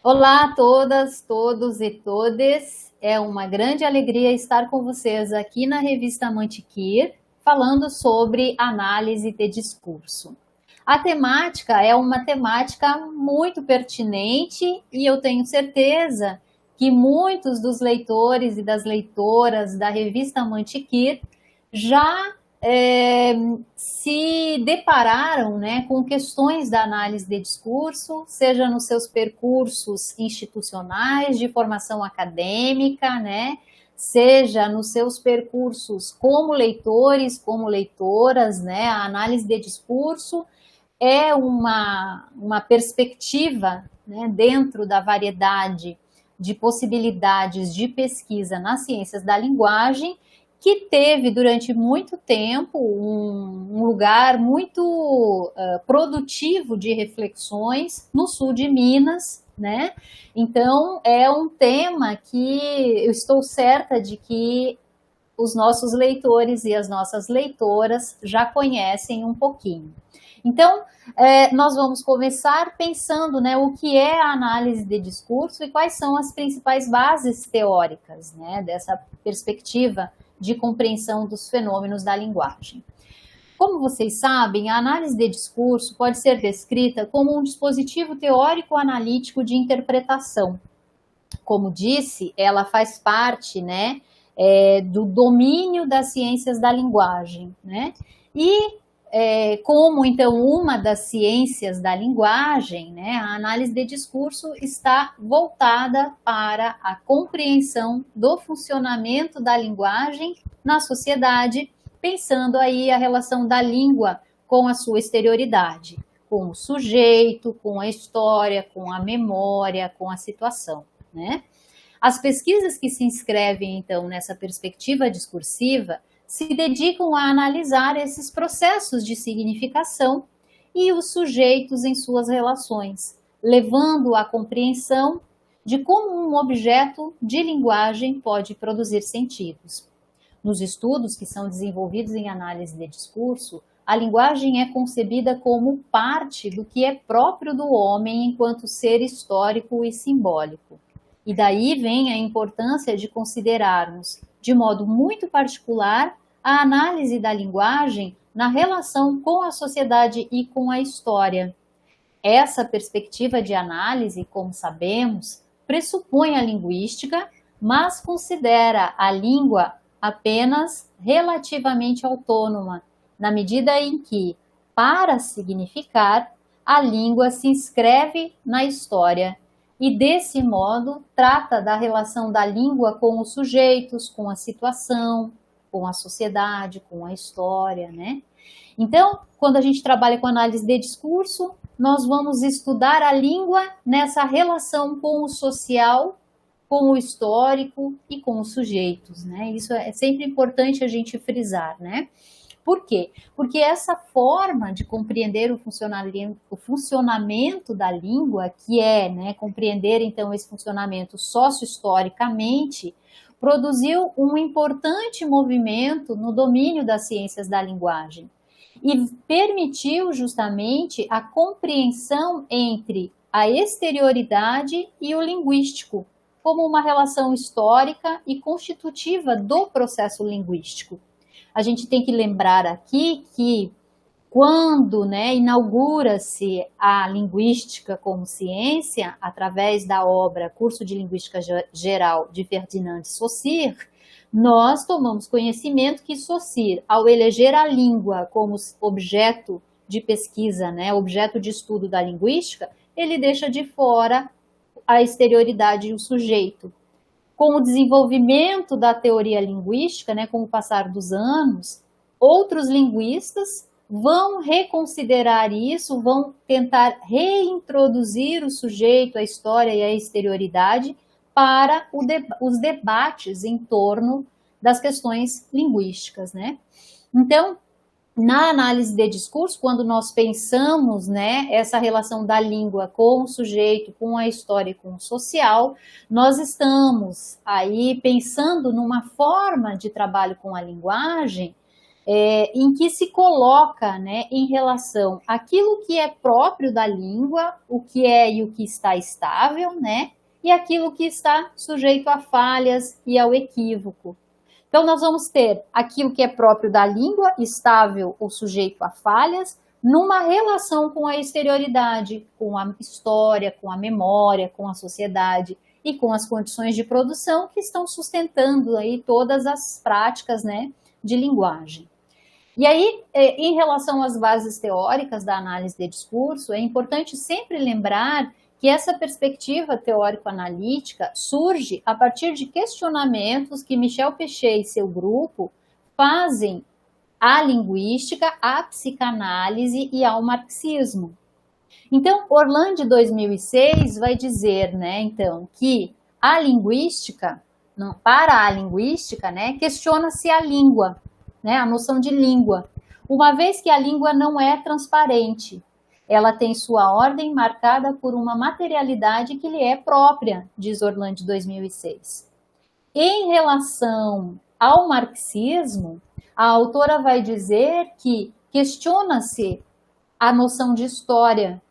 Olá a todas, todos e todes. É uma grande alegria estar com vocês aqui na revista Mantiquir, falando sobre análise de discurso. A temática é uma temática muito pertinente e eu tenho certeza que muitos dos leitores e das leitoras da revista Mantiquir já é, se depararam, né, com questões da análise de discurso, seja nos seus percursos institucionais de formação acadêmica, né, seja nos seus percursos como leitores, como leitoras, né, a análise de discurso é uma perspectiva, né, dentro da variedade de possibilidades de pesquisa nas ciências da linguagem, que teve durante muito tempo um lugar muito produtivo de reflexões no sul de Minas, né? Então é um tema que eu estou certa de que os nossos leitores e as nossas leitoras já conhecem um pouquinho. Então, nós vamos começar pensando, né, o que é a análise de discurso e quais são as principais bases teóricas, né, dessa perspectiva de compreensão dos fenômenos da linguagem. Como vocês sabem, a análise de discurso pode ser descrita como um dispositivo teórico-analítico de interpretação. Como disse, ela faz parte, né, do domínio das ciências da linguagem, né? E como então uma das ciências da linguagem, né, a análise de discurso está voltada para a compreensão do funcionamento da linguagem na sociedade, pensando aí a relação da língua com a sua exterioridade, com o sujeito, com a história, com a memória, com a situação, né? As pesquisas que se inscrevem, então, nessa perspectiva discursiva se dedicam a analisar esses processos de significação e os sujeitos em suas relações, levando à compreensão de como um objeto de linguagem pode produzir sentidos. Nos estudos que são desenvolvidos em análise de discurso, a linguagem é concebida como parte do que é próprio do homem enquanto ser histórico e simbólico. E daí vem a importância de considerarmos, de modo muito particular, a análise da linguagem na relação com a sociedade e com a história. Essa perspectiva de análise, como sabemos, pressupõe a linguística, mas considera a língua apenas relativamente autônoma, na medida em que, para significar, a língua se inscreve na história e, desse modo, trata da relação da língua com os sujeitos, com a situação, com a sociedade, com a história, né? Então, quando a gente trabalha com análise de discurso, nós vamos estudar a língua nessa relação com o social, com o histórico e com os sujeitos, né? Isso é sempre importante a gente frisar, né? Por quê? Porque essa forma de compreender o funcionamento da língua, que é, né, compreender então esse funcionamento socio-historicamente, produziu um importante movimento no domínio das ciências da linguagem e permitiu justamente a compreensão entre a exterioridade e o linguístico, como uma relação histórica e constitutiva do processo linguístico. A gente tem que lembrar aqui que quando, né, inaugura-se a linguística como ciência, através da obra Curso de Linguística Geral de Ferdinand Saussure, nós tomamos conhecimento que Saussure, ao eleger a língua como objeto de pesquisa, né, objeto de estudo da linguística, ele deixa de fora a exterioridade e o sujeito. Com o desenvolvimento da teoria linguística, né, com o passar dos anos, outros linguistas vão reconsiderar isso, vão tentar reintroduzir o sujeito, a história e a exterioridade para os debates em torno das questões linguísticas, né? Então, na análise de discurso, quando nós pensamos, né, essa relação da língua com o sujeito, com a história e com o social, nós estamos aí pensando numa forma de trabalho com a linguagem em que se coloca, né, em relação àquilo que é próprio da língua, o que é e o que está estável, né, e aquilo que está sujeito a falhas e ao equívoco. Então, nós vamos ter aquilo que é próprio da língua, estável ou sujeito a falhas, numa relação com a exterioridade, com a história, com a memória, com a sociedade e com as condições de produção que estão sustentando aí todas as práticas, né, de linguagem. E aí, em relação às bases teóricas da análise de discurso, é importante sempre lembrar que essa perspectiva teórico-analítica surge a partir de questionamentos que Michel Pechet e seu grupo fazem à linguística, à psicanálise e ao marxismo. Então, Orlandi 2006 vai dizer, né, então, que a linguística, para a linguística, né, questiona-se a língua, né, a noção de língua, uma vez que a língua não é transparente. Ela tem sua ordem marcada por uma materialidade que lhe é própria, diz Orlandi 2006. Em relação ao marxismo, a autora vai dizer que questiona-se a noção de história,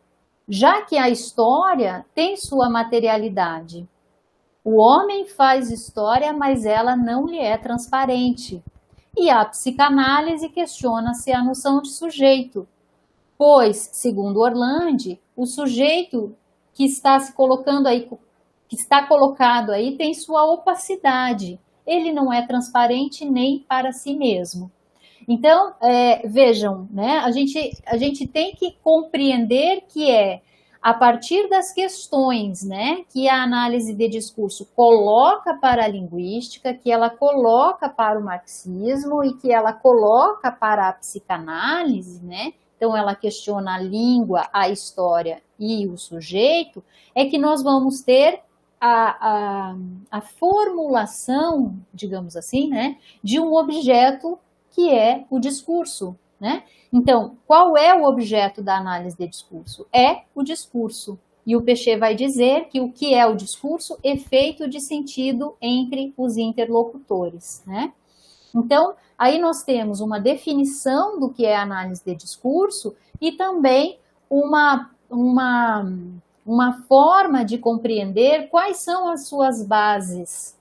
já que a história tem sua materialidade. O homem faz história, mas ela não lhe é transparente. E a psicanálise questiona-se a noção de sujeito, pois, segundo Orlandi, o sujeito que está se colocando aí, que está colocado aí, tem sua opacidade. Ele não é transparente nem para si mesmo. Então, vejam, né, a gente tem que compreender que a partir das questões, né, que a análise de discurso coloca para a linguística, que ela coloca para o marxismo e que ela coloca para a psicanálise, né, então ela questiona a língua, a história e o sujeito, é que nós vamos ter a formulação, digamos assim, né, de um objeto que é o discurso, né? Então, qual é o objeto da análise de discurso? É o discurso. E o Pechet vai dizer que o que é o discurso? Efeito de sentido entre os interlocutores, né? Então, aí nós temos uma definição do que é análise de discurso e também uma forma de compreender quais são as suas bases,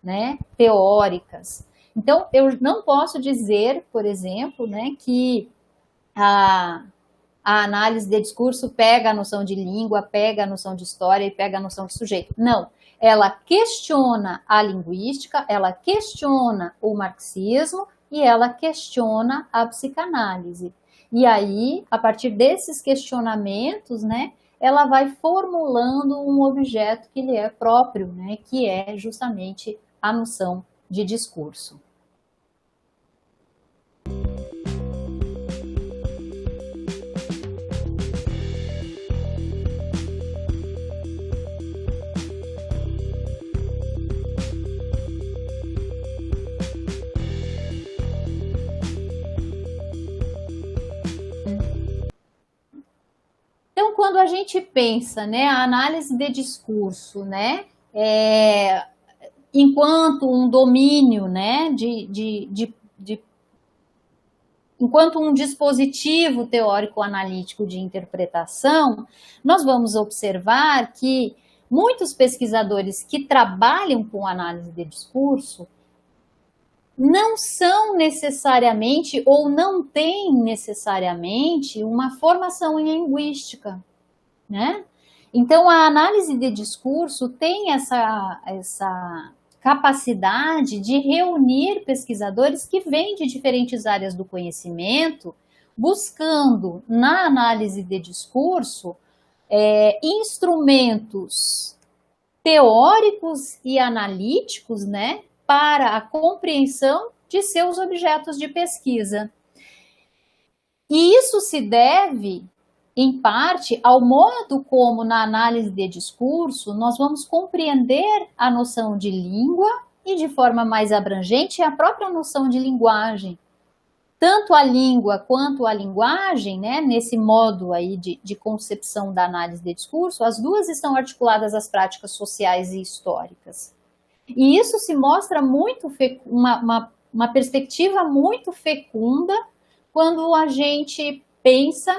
né, teóricas. Então, eu não posso dizer, por exemplo, né, que a análise de discurso pega a noção de língua, pega a noção de história e pega a noção de sujeito. Não, ela questiona a linguística, ela questiona o marxismo e ela questiona a psicanálise. E aí, a partir desses questionamentos, né, ela vai formulando um objeto que lhe é próprio, né, que é justamente a noção de discurso. Então, quando a gente pensa, né, a análise de discurso, né, enquanto um domínio, né, enquanto um dispositivo teórico-analítico de interpretação, nós vamos observar que muitos pesquisadores que trabalham com análise de discurso não são necessariamente ou não têm necessariamente uma formação em linguística, né? Então, a análise de discurso tem essa capacidade de reunir pesquisadores que vêm de diferentes áreas do conhecimento, buscando, na análise de discurso, instrumentos teóricos e analíticos, né, para a compreensão de seus objetos de pesquisa. E isso se deve, em parte, ao modo como, na análise de discurso, nós vamos compreender a noção de língua e, de forma mais abrangente, a própria noção de linguagem. Tanto a língua quanto a linguagem, né, nesse modo aí de concepção da análise de discurso, as duas estão articuladas às práticas sociais e históricas. E isso se mostra muito uma perspectiva muito fecunda quando a gente pensa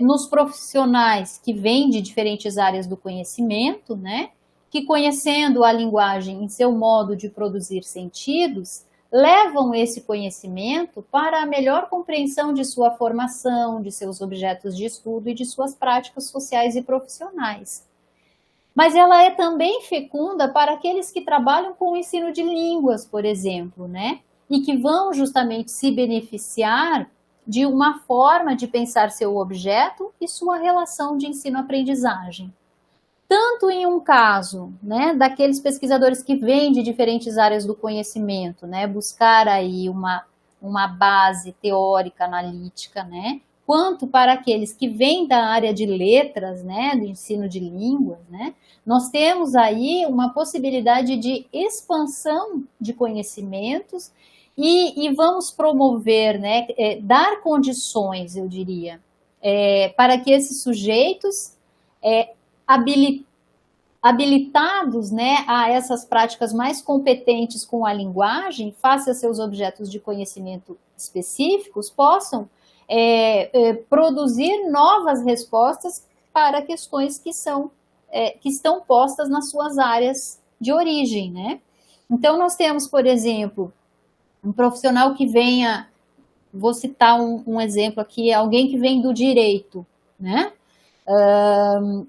nos profissionais que vêm de diferentes áreas do conhecimento, né? Que conhecendo a linguagem em seu modo de produzir sentidos, levam esse conhecimento para a melhor compreensão de sua formação, de seus objetos de estudo e de suas práticas sociais e profissionais. Mas ela é também fecunda para aqueles que trabalham com o ensino de línguas, por exemplo, né? E que vão justamente se beneficiar de uma forma de pensar seu objeto e sua relação de ensino-aprendizagem. Tanto em um caso, né, daqueles pesquisadores que vêm de diferentes áreas do conhecimento, né, buscar aí uma base teórica, analítica, né, quanto para aqueles que vêm da área de letras, né, do ensino de línguas, né, nós temos aí uma possibilidade de expansão de conhecimentos e vamos promover, né, dar condições, eu diria, para que esses sujeitos habilitados, né, a essas práticas mais competentes com a linguagem, face a seus objetos de conhecimento específicos, possam produzir novas respostas para questões que estão postas nas suas áreas de origem, né? Então, nós temos, por exemplo, um profissional que venha, vou citar um exemplo aqui, alguém que vem do direito, né?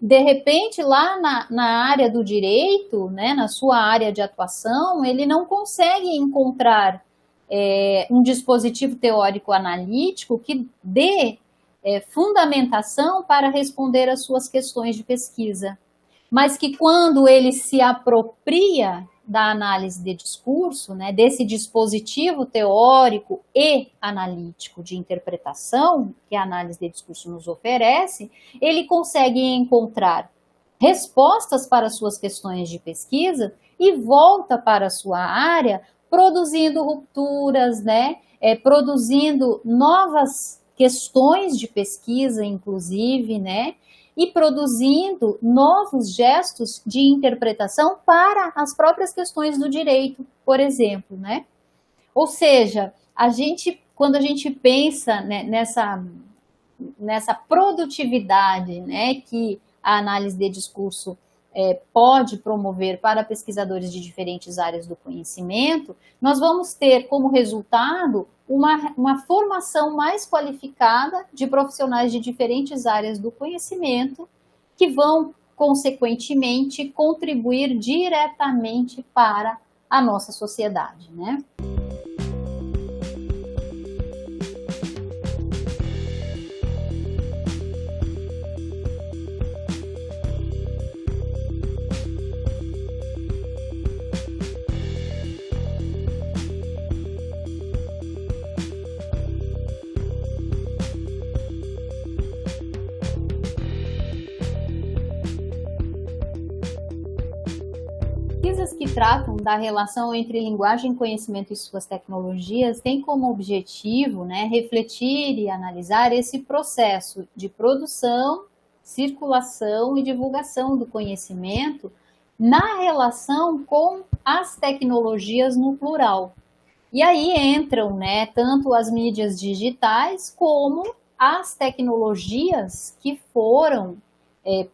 De repente, lá na área do direito, né, na sua área de atuação, ele não consegue encontrar um dispositivo teórico analítico que dê fundamentação para responder às suas questões de pesquisa. Mas que quando ele se apropria da análise de discurso, né, desse dispositivo teórico e analítico de interpretação que a análise de discurso nos oferece, ele consegue encontrar respostas para suas questões de pesquisa e volta para a sua área produzindo rupturas, né, produzindo novas questões de pesquisa, inclusive, né, e produzindo novos gestos de interpretação para as próprias questões do direito, por exemplo, né? Ou seja, quando a gente pensa, né, nessa produtividade, né, que a análise de discurso pode promover para pesquisadores de diferentes áreas do conhecimento, nós vamos ter como resultado uma formação mais qualificada de profissionais de diferentes áreas do conhecimento que vão, consequentemente, contribuir diretamente para a nossa sociedade, né? Pesquisas que tratam da relação entre linguagem, conhecimento e suas tecnologias têm como objetivo, né, refletir e analisar esse processo de produção, circulação e divulgação do conhecimento na relação com as tecnologias no plural. E aí entram, né, tanto as mídias digitais como as tecnologias que foram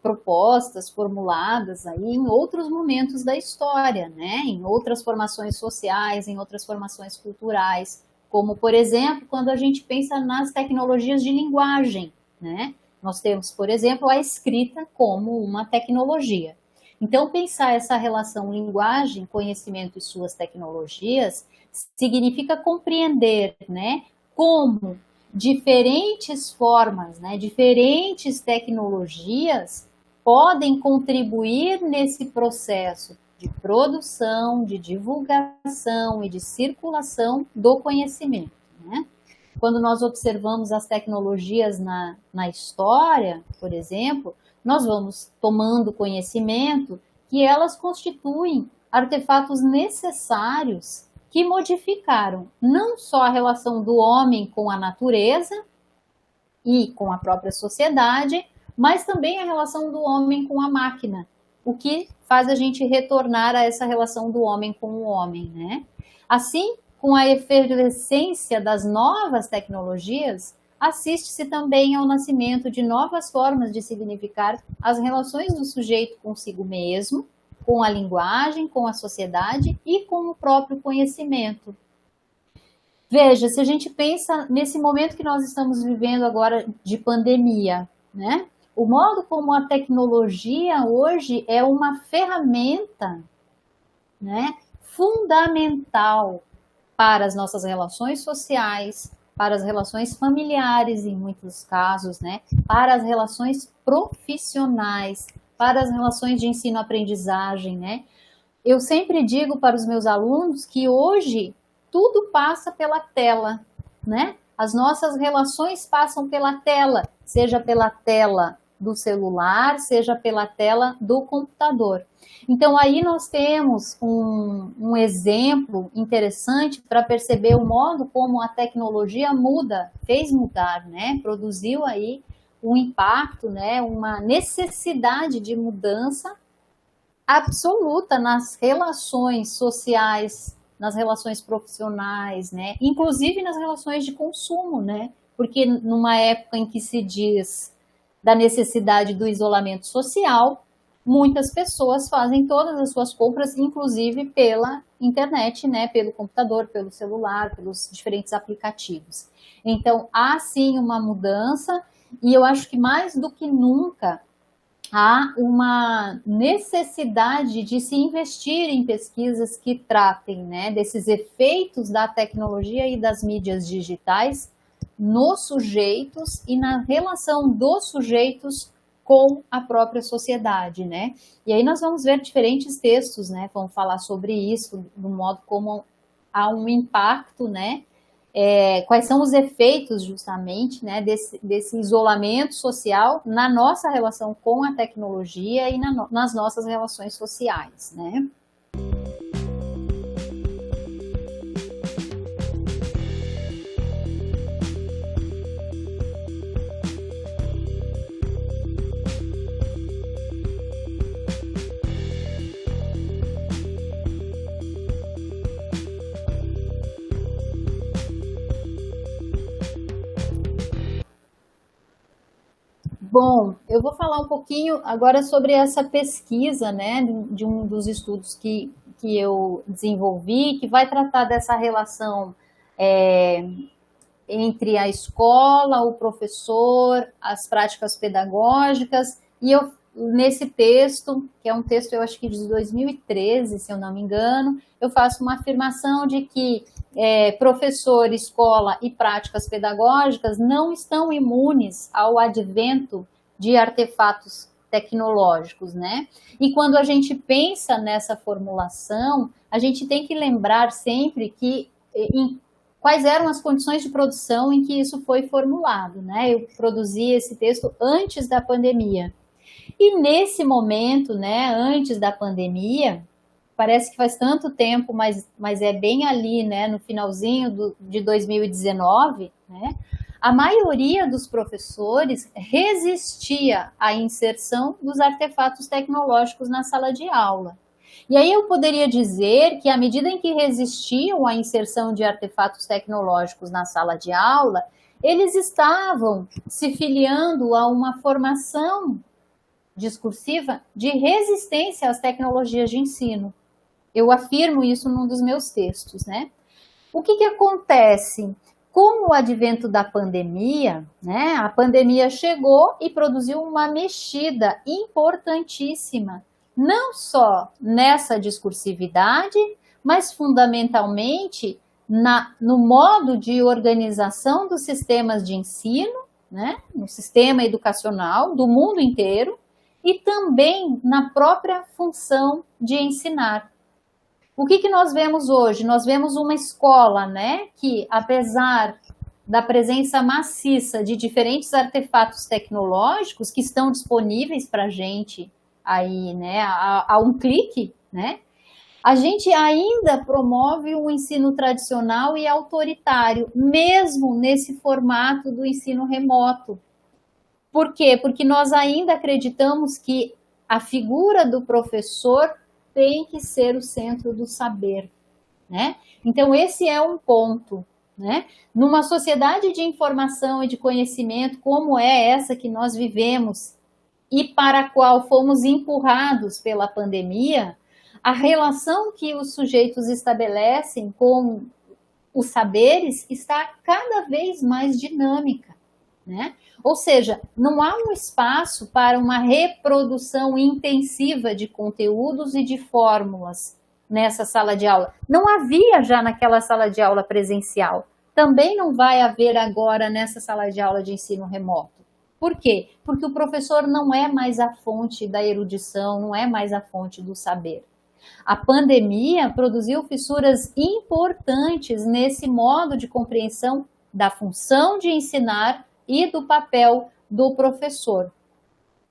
propostas, formuladas aí em outros momentos da história, né? Em outras formações sociais, em outras formações culturais, como, por exemplo, quando a gente pensa nas tecnologias de linguagem, né? Nós temos, por exemplo, a escrita como uma tecnologia. Então, pensar essa relação linguagem, conhecimento e suas tecnologias significa compreender, né, como diferentes formas, né, diferentes tecnologias podem contribuir nesse processo de produção, de divulgação e de circulação do conhecimento, né? Quando nós observamos as tecnologias na história, por exemplo, nós vamos tomando conhecimento que elas constituem artefatos necessários que modificaram não só a relação do homem com a natureza e com a própria sociedade, mas também a relação do homem com a máquina, o que faz a gente retornar a essa relação do homem com o homem, né? Assim com a efervescência das novas tecnologias, assiste-se também ao nascimento de novas formas de significar as relações do sujeito consigo mesmo, com a linguagem, com a sociedade e com o próprio conhecimento. Veja, se a gente pensa nesse momento que nós estamos vivendo agora de pandemia, né? O modo como a tecnologia hoje é uma ferramenta, né, fundamental para as nossas relações sociais, para as relações familiares, em muitos casos, né, para as relações profissionais, para as relações de ensino-aprendizagem, né. Eu sempre digo para os meus alunos que hoje tudo passa pela tela, né? As nossas relações passam pela tela, seja pela tela do celular, seja pela tela do computador. Então aí nós temos um exemplo interessante para perceber o modo como a tecnologia muda, fez mudar, né? Produziu aí um impacto, né? Uma necessidade de mudança absoluta nas relações sociais, nas relações profissionais, né? Inclusive nas relações de consumo, né? Porque numa época em que se diz da necessidade do isolamento social, muitas pessoas fazem todas as suas compras, inclusive pela internet, né? Pelo computador, pelo celular, pelos diferentes aplicativos. Então, há sim uma mudança e eu acho que mais do que nunca há uma necessidade de se investir em pesquisas que tratem, né, desses efeitos da tecnologia e das mídias digitais nos sujeitos e na relação dos sujeitos com a própria sociedade, né? E aí nós vamos ver diferentes textos, né, vão falar sobre isso, do modo como há um impacto, né, quais são os efeitos justamente, né, desse isolamento social na nossa relação com a tecnologia e nas nossas relações sociais, né? Bom, eu vou falar um pouquinho agora sobre essa pesquisa, né, de um dos estudos que eu desenvolvi, que vai tratar dessa relação é, entre a escola, o professor, as práticas pedagógicas, e eu, nesse texto, que é um texto, eu acho que de 2013, se eu não me engano, eu faço uma afirmação de que professor, escola e práticas pedagógicas não estão imunes ao advento de artefatos tecnológicos, né? E quando a gente pensa nessa formulação, a gente tem que lembrar sempre que quais eram as condições de produção em que isso foi formulado, né? Eu produzi esse texto antes da pandemia. E nesse momento, né, antes da pandemia, parece que faz tanto tempo, mas é bem ali, né, no finalzinho de 2019, né, a maioria dos professores resistia à inserção dos artefatos tecnológicos na sala de aula. E aí eu poderia dizer que, à medida em que resistiam à inserção de artefatos tecnológicos na sala de aula, eles estavam se filiando a uma formação discursiva de resistência às tecnologias de ensino. Eu afirmo isso num dos meus textos, né? O que acontece? Com o advento da pandemia, né, a pandemia chegou e produziu uma mexida importantíssima, não só nessa discursividade, mas fundamentalmente no modo de organização dos sistemas de ensino, né, no sistema educacional do mundo inteiro, e também na própria função de ensinar. O que nós vemos hoje? Nós vemos uma escola, né, que apesar da presença maciça de diferentes artefatos tecnológicos que estão disponíveis para a gente aí, né, a um clique, né, a gente ainda promove um ensino tradicional e autoritário, mesmo nesse formato do ensino remoto. Por quê? Porque nós ainda acreditamos que a figura do professor tem que ser o centro do saber, né? Então, esse é um ponto, né? Numa sociedade de informação e de conhecimento como é essa que nós vivemos e para a qual fomos empurrados pela pandemia, a relação que os sujeitos estabelecem com os saberes está cada vez mais dinâmica, né? Ou seja, não há um espaço para uma reprodução intensiva de conteúdos e de fórmulas nessa sala de aula. Não havia já naquela sala de aula presencial. Também não vai haver agora nessa sala de aula de ensino remoto. Por quê? Porque o professor não é mais a fonte da erudição, não é mais a fonte do saber. A pandemia produziu fissuras importantes nesse modo de compreensão da função de ensinar e do papel do professor.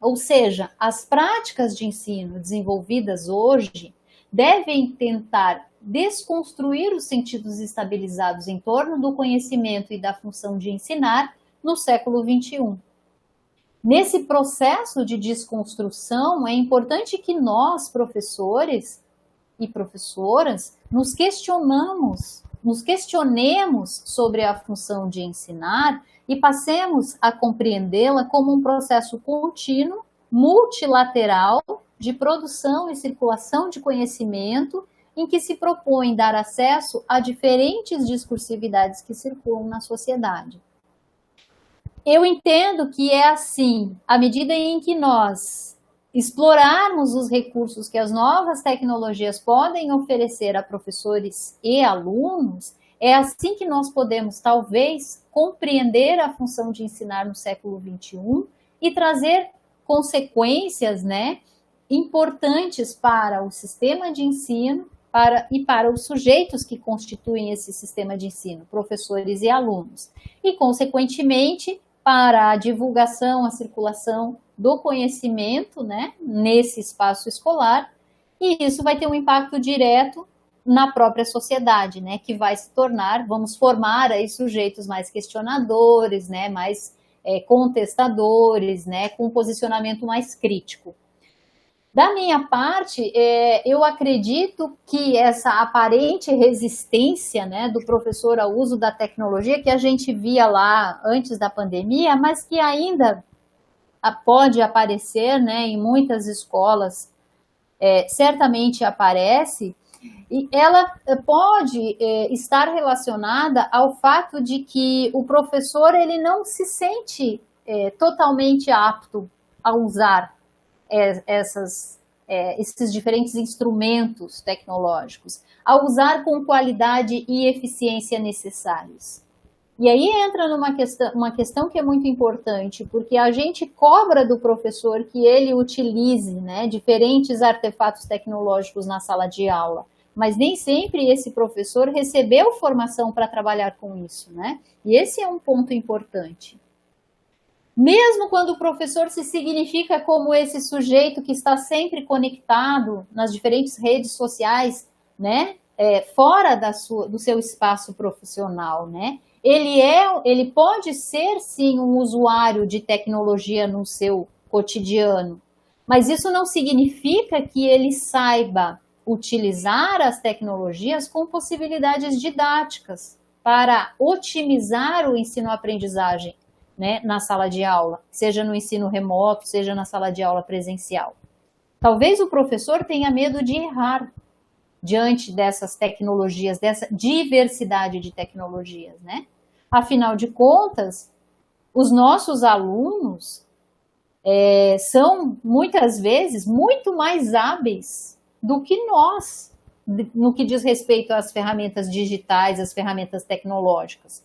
Ou seja, as práticas de ensino desenvolvidas hoje devem tentar desconstruir os sentidos estabilizados em torno do conhecimento e da função de ensinar no século XXI. Nesse processo de desconstrução, é importante que nós, professores e professoras, nos questionemos sobre a função de ensinar e passemos a compreendê-la como um processo contínuo, multilateral, de produção e circulação de conhecimento, em que se propõe dar acesso a diferentes discursividades que circulam na sociedade. Eu entendo que é assim, à medida em que nós explorarmos os recursos que as novas tecnologias podem oferecer a professores e alunos, é assim que nós podemos, talvez, compreender a função de ensinar no século XXI e trazer consequências, né, importantes para o sistema de ensino e para os sujeitos que constituem esse sistema de ensino, professores e alunos. E, consequentemente, para a divulgação, a circulação do conhecimento, né, nesse espaço escolar, e isso vai ter um impacto direto na própria sociedade, né, que vai se tornar, vamos formar aí sujeitos mais questionadores, né, mais contestadores, né, com um posicionamento mais crítico. Da minha parte, eu acredito que essa aparente resistência, né, do professor ao uso da tecnologia, que a gente via lá antes da pandemia, mas que ainda pode aparecer, né, em muitas escolas, certamente aparece, e ela pode estar relacionada ao fato de que o professor ele não se sente totalmente apto a usar esses diferentes instrumentos tecnológicos, a usar com qualidade e eficiência necessários. E aí entra uma questão que é muito importante, porque a gente cobra do professor que ele utilize, né, diferentes artefatos tecnológicos na sala de aula, mas nem sempre esse professor recebeu formação para trabalhar com isso, né? E esse é um ponto importante. Mesmo quando o professor se significa como esse sujeito que está sempre conectado nas diferentes redes sociais, né, fora do seu espaço profissional, né, ele pode ser sim um usuário de tecnologia no seu cotidiano, mas isso não significa que ele saiba utilizar as tecnologias com possibilidades didáticas para otimizar o ensino-aprendizagem, né, na sala de aula, seja no ensino remoto, seja na sala de aula presencial. Talvez o professor tenha medo de errar diante dessas tecnologias, dessa diversidade de tecnologias, né? Afinal de contas, os nossos alunos são, muitas vezes, muito mais hábeis do que nós, no que diz respeito às ferramentas digitais, às ferramentas tecnológicas.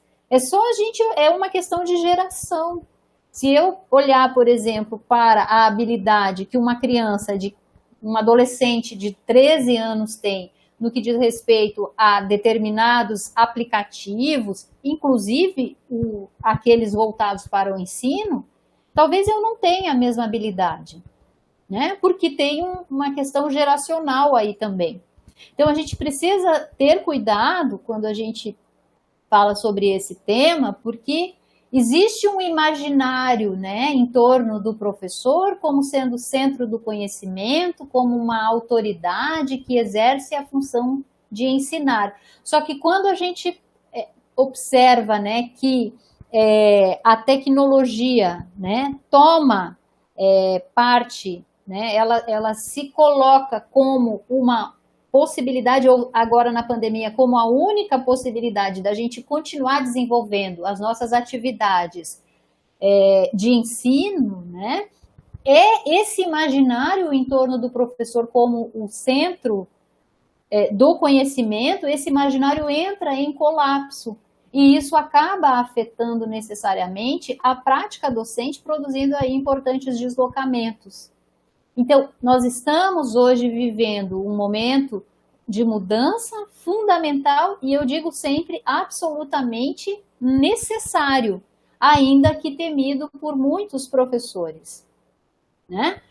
É uma questão de geração. Se eu olhar, por exemplo, para a habilidade que um adolescente de 13 anos tem no que diz respeito a determinados aplicativos, inclusive aqueles voltados para o ensino, talvez eu não tenha a mesma habilidade, né? Porque tem uma questão geracional aí também. Então, a gente precisa ter cuidado quando a gente fala sobre esse tema, porque existe um imaginário, né, em torno do professor como sendo o centro do conhecimento, como uma autoridade que exerce a função de ensinar. Só que quando a gente observa, né, que a tecnologia, né, toma parte, né, ela se coloca como uma possibilidade, ou agora na pandemia, como a única possibilidade da gente continuar desenvolvendo as nossas atividades de ensino, né, esse imaginário em torno do professor como o centro do conhecimento, esse imaginário entra em colapso. E isso acaba afetando necessariamente a prática docente, produzindo aí importantes deslocamentos. Então, nós estamos hoje vivendo um momento de mudança fundamental e eu digo sempre absolutamente necessário, ainda que temido por muitos professores, né?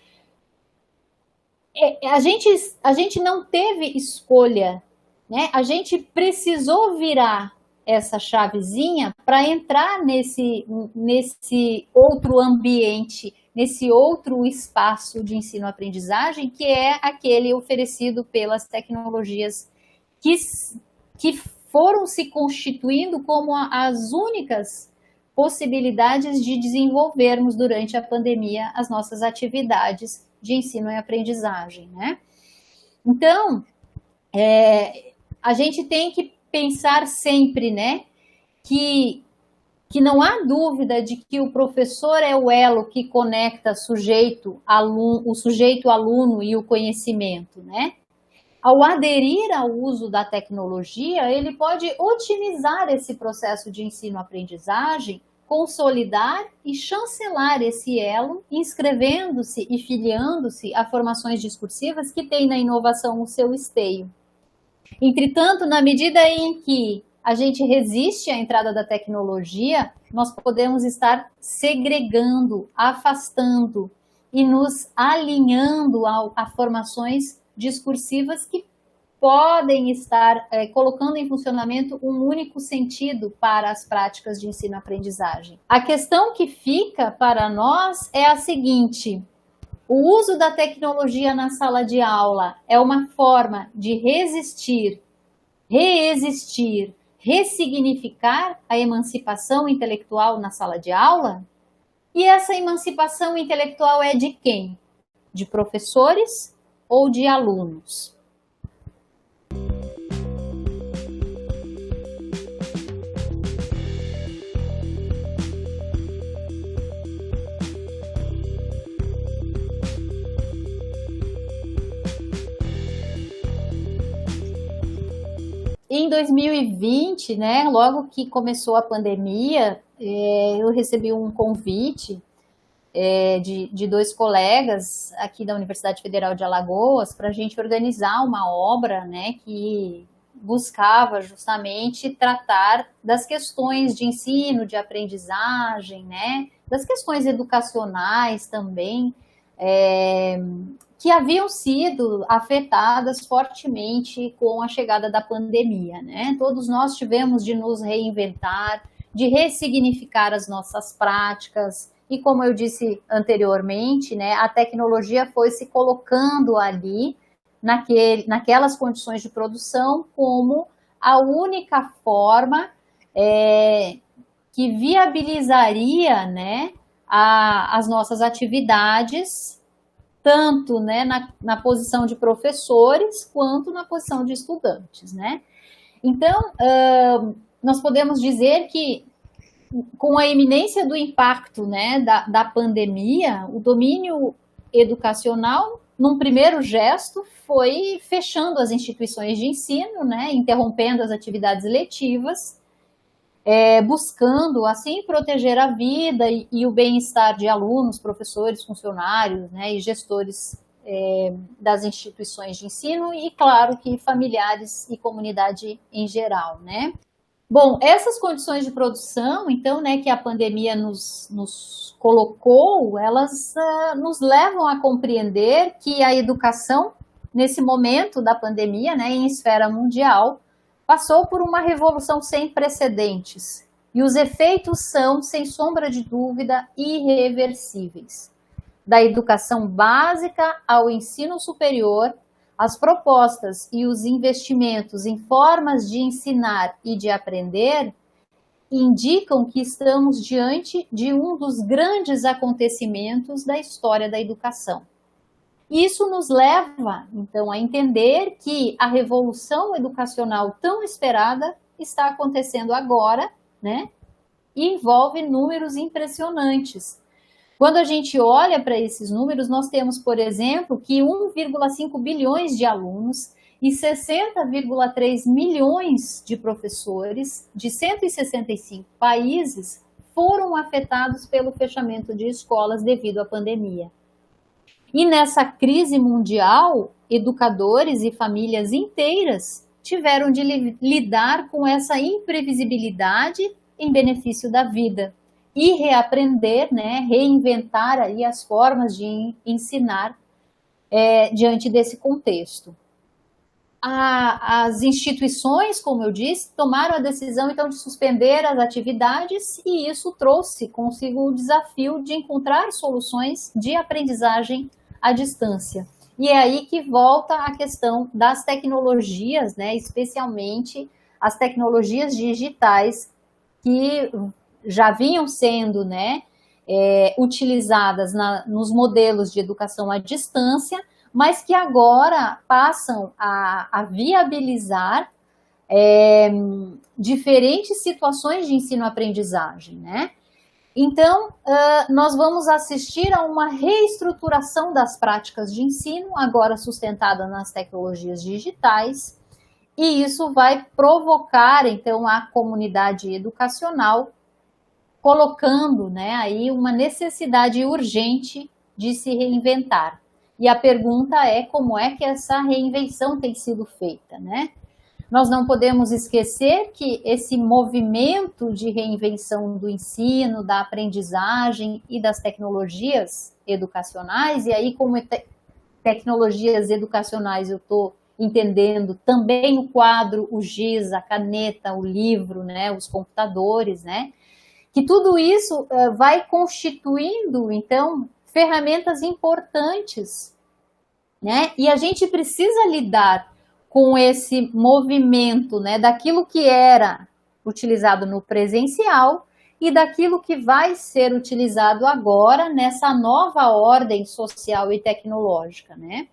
A gente não teve escolha, né? A gente precisou virar essa chavezinha para entrar nesse outro ambiente, nesse outro espaço de ensino-aprendizagem, que é aquele oferecido pelas tecnologias que foram se constituindo como as únicas possibilidades de desenvolvermos durante a pandemia as nossas atividades de ensino e aprendizagem, né? Então, a gente tem que pensar sempre, né, que não há dúvida de que o professor é o elo que conecta o sujeito-aluno e o conhecimento, né? Ao aderir ao uso da tecnologia, ele pode otimizar esse processo de ensino-aprendizagem, consolidar e chancelar esse elo, inscrevendo-se e filiando-se a formações discursivas que têm na inovação o seu esteio. Entretanto, na medida em que a gente resiste à entrada da tecnologia, nós podemos estar segregando, afastando e nos alinhando a formações discursivas que podem estar colocando em funcionamento um único sentido para as práticas de ensino-aprendizagem. A questão que fica para nós é a seguinte: o uso da tecnologia na sala de aula é uma forma de resistir, reexistir, ressignificar a emancipação intelectual na sala de aula? E essa emancipação intelectual é de quem? De professores ou de alunos? Em 2020, né, logo que começou a pandemia, eu recebi um convite de dois colegas aqui da Universidade Federal de Alagoas para a gente organizar uma obra, né, que buscava justamente tratar das questões de ensino, de aprendizagem, né, das questões educacionais também, que haviam sido afetadas fortemente com a chegada da pandemia, né? Todos nós tivemos de nos reinventar, de ressignificar as nossas práticas, e como eu disse anteriormente, né, a tecnologia foi se colocando ali, naquelas condições de produção, como a única forma que viabilizaria, né, as nossas atividades, tanto, né, na posição de professores, quanto na posição de estudantes, né? Então, nós podemos dizer que, com a iminência do impacto, né, da pandemia, o domínio educacional, num primeiro gesto, foi fechando as instituições de ensino, né, interrompendo as atividades letivas, buscando, assim, proteger a vida e o bem-estar de alunos, professores, funcionários, né, e gestores das instituições de ensino e, claro, que familiares e comunidade em geral, né. Bom, essas condições de produção, então, né, que a pandemia nos colocou, elas nos levam a compreender que a educação, nesse momento da pandemia, né, em esfera mundial, passou por uma revolução sem precedentes e os efeitos são, sem sombra de dúvida, irreversíveis. Da educação básica ao ensino superior, as propostas e os investimentos em formas de ensinar e de aprender indicam que estamos diante de um dos grandes acontecimentos da história da educação. Isso nos leva, então, a entender que a revolução educacional tão esperada está acontecendo agora, né? E envolve números impressionantes. Quando a gente olha para esses números, nós temos, por exemplo, que 1,5 bilhões de alunos e 60,3 milhões de professores de 165 países foram afetados pelo fechamento de escolas devido à pandemia. E nessa crise mundial, educadores e famílias inteiras tiveram de lidar com essa imprevisibilidade em benefício da vida e reaprender, né, reinventar aí as formas de ensinar diante desse contexto. As instituições, como eu disse, tomaram a decisão então de suspender as atividades e isso trouxe consigo o desafio de encontrar soluções de aprendizagem à distância. E é aí que volta a questão das tecnologias, né, especialmente as tecnologias digitais que já vinham sendo, né, utilizadas nos modelos de educação à distância, mas que agora passam a viabilizar diferentes situações de ensino-aprendizagem, né? Então, nós vamos assistir a uma reestruturação das práticas de ensino, agora sustentada nas tecnologias digitais, e isso vai provocar, então, a comunidade educacional, colocando, né, aí uma necessidade urgente de se reinventar. E a pergunta é como é que essa reinvenção tem sido feita, né? Nós não podemos esquecer que esse movimento de reinvenção do ensino, da aprendizagem e das tecnologias educacionais, e aí como tecnologias educacionais eu estou entendendo também o quadro, o giz, a caneta, o livro, né, os computadores, né? Que tudo isso vai constituindo, então, ferramentas importantes, né? E a gente precisa lidar com esse movimento, né, daquilo que era utilizado no presencial e daquilo que vai ser utilizado agora nessa nova ordem social e tecnológica, né?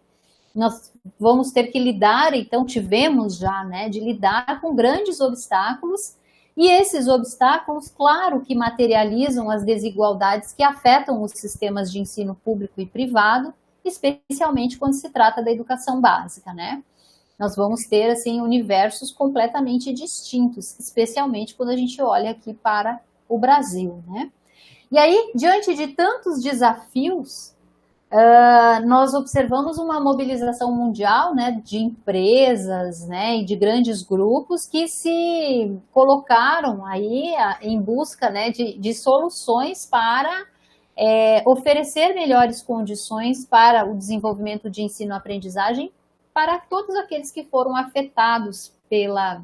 Nós vamos ter que lidar, então tivemos já, né, de lidar com grandes obstáculos. E esses obstáculos, claro, que materializam as desigualdades que afetam os sistemas de ensino público e privado, especialmente quando se trata da educação básica, né? Nós vamos ter, assim, universos completamente distintos, especialmente quando a gente olha aqui para o Brasil, né? E aí, diante de tantos desafios, nós observamos uma mobilização mundial, né, de empresas, né, e de grandes grupos que se colocaram aí em busca, né, de soluções para oferecer melhores condições para o desenvolvimento de ensino-aprendizagem para todos aqueles que foram afetados pela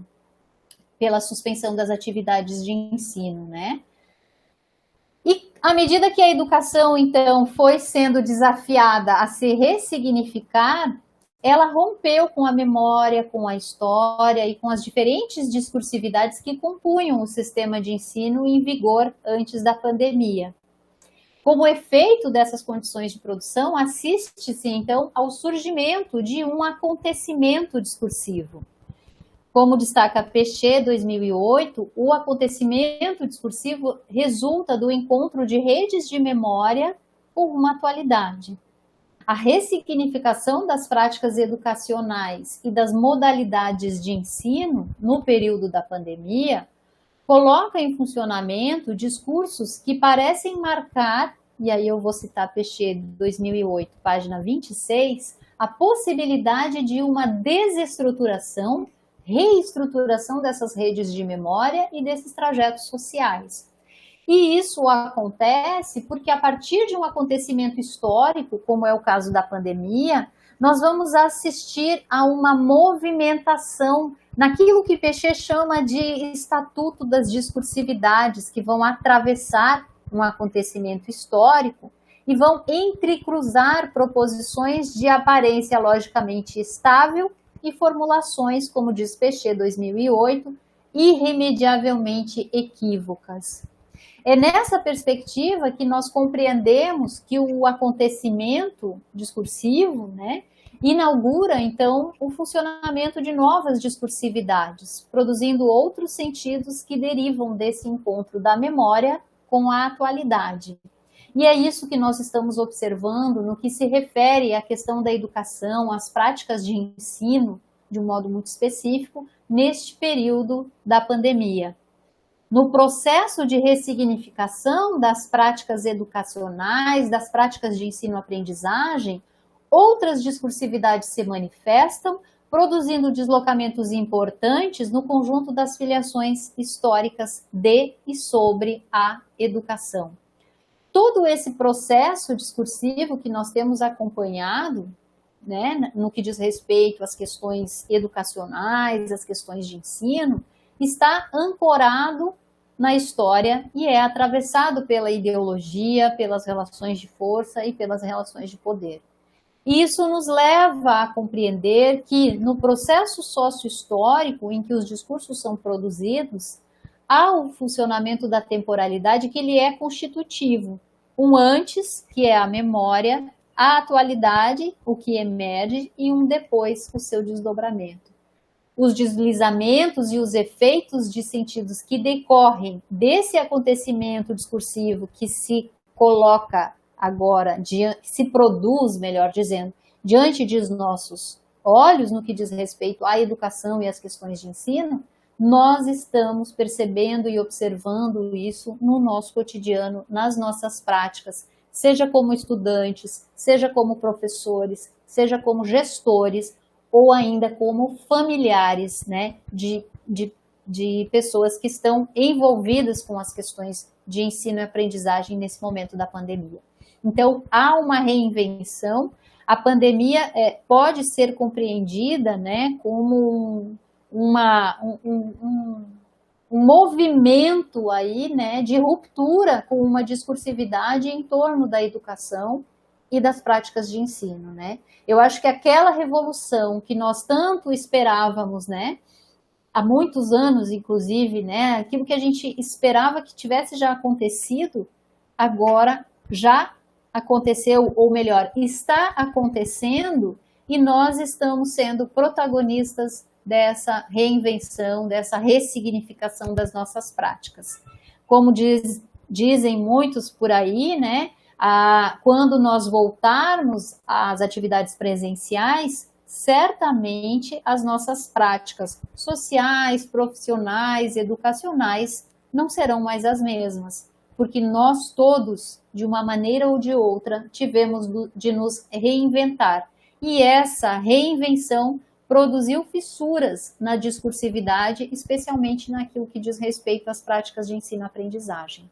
suspensão das atividades de ensino, né? E à medida que a educação, então, foi sendo desafiada a se ressignificar, ela rompeu com a memória, com a história e com as diferentes discursividades que compunham o sistema de ensino em vigor antes da pandemia. Como efeito dessas condições de produção, assiste-se, então, ao surgimento de um acontecimento discursivo. Como destaca Pechet, 2008, o acontecimento discursivo resulta do encontro de redes de memória com uma atualidade. A ressignificação das práticas educacionais e das modalidades de ensino no período da pandemia coloca em funcionamento discursos que parecem marcar, e aí eu vou citar Pechet, 2008, página 26, a possibilidade de uma desestruturação, reestruturação dessas redes de memória e desses trajetos sociais. E isso acontece porque a partir de um acontecimento histórico, como é o caso da pandemia, nós vamos assistir a uma movimentação naquilo que Pechet chama de estatuto das discursividades, que vão atravessar um acontecimento histórico e vão entrecruzar proposições de aparência logicamente estável e formulações, como diz Pechet 2008, irremediavelmente equívocas. É nessa perspectiva que nós compreendemos que o acontecimento discursivo, né, inaugura, então, o funcionamento de novas discursividades, produzindo outros sentidos que derivam desse encontro da memória com a atualidade. E é isso que nós estamos observando no que se refere à questão da educação, às práticas de ensino, de um modo muito específico, neste período da pandemia. No processo de ressignificação das práticas educacionais, das práticas de ensino-aprendizagem, outras discursividades se manifestam, produzindo deslocamentos importantes no conjunto das filiações históricas de e sobre a educação. Todo esse processo discursivo que nós temos acompanhado, né, no que diz respeito às questões educacionais, às questões de ensino, está ancorado na história e é atravessado pela ideologia, pelas relações de força e pelas relações de poder. Isso nos leva a compreender que, no processo sócio-histórico em que os discursos são produzidos, há o funcionamento da temporalidade que ele é constitutivo. Um antes, que é a memória, a atualidade, o que emerge, e um depois, o seu desdobramento. Os deslizamentos e os efeitos de sentidos que decorrem desse acontecimento discursivo que se coloca agora, se produz, melhor dizendo, diante de nossos olhos, no que diz respeito à educação e às questões de ensino, nós estamos percebendo e observando isso no nosso cotidiano, nas nossas práticas, seja como estudantes, seja como professores, seja como gestores, ou ainda como familiares, né, de pessoas que estão envolvidas com as questões de ensino e aprendizagem nesse momento da pandemia. Então, há uma reinvenção. A pandemia pode ser compreendida, né, como um movimento aí, né, de ruptura com uma discursividade em torno da educação e das práticas de ensino, né? Eu acho que aquela revolução que nós tanto esperávamos, né, há muitos anos, inclusive, né, aquilo que a gente esperava que tivesse já acontecido, agora já aconteceu, ou melhor, está acontecendo, e nós estamos sendo protagonistas dessa reinvenção, dessa ressignificação das nossas práticas. Como dizem muitos por aí, né, quando nós voltarmos às atividades presenciais, certamente as nossas práticas sociais, profissionais, educacionais não serão mais as mesmas, porque nós todos, de uma maneira ou de outra, tivemos de nos reinventar. E essa reinvenção produziu fissuras na discursividade, especialmente naquilo que diz respeito às práticas de ensino-aprendizagem.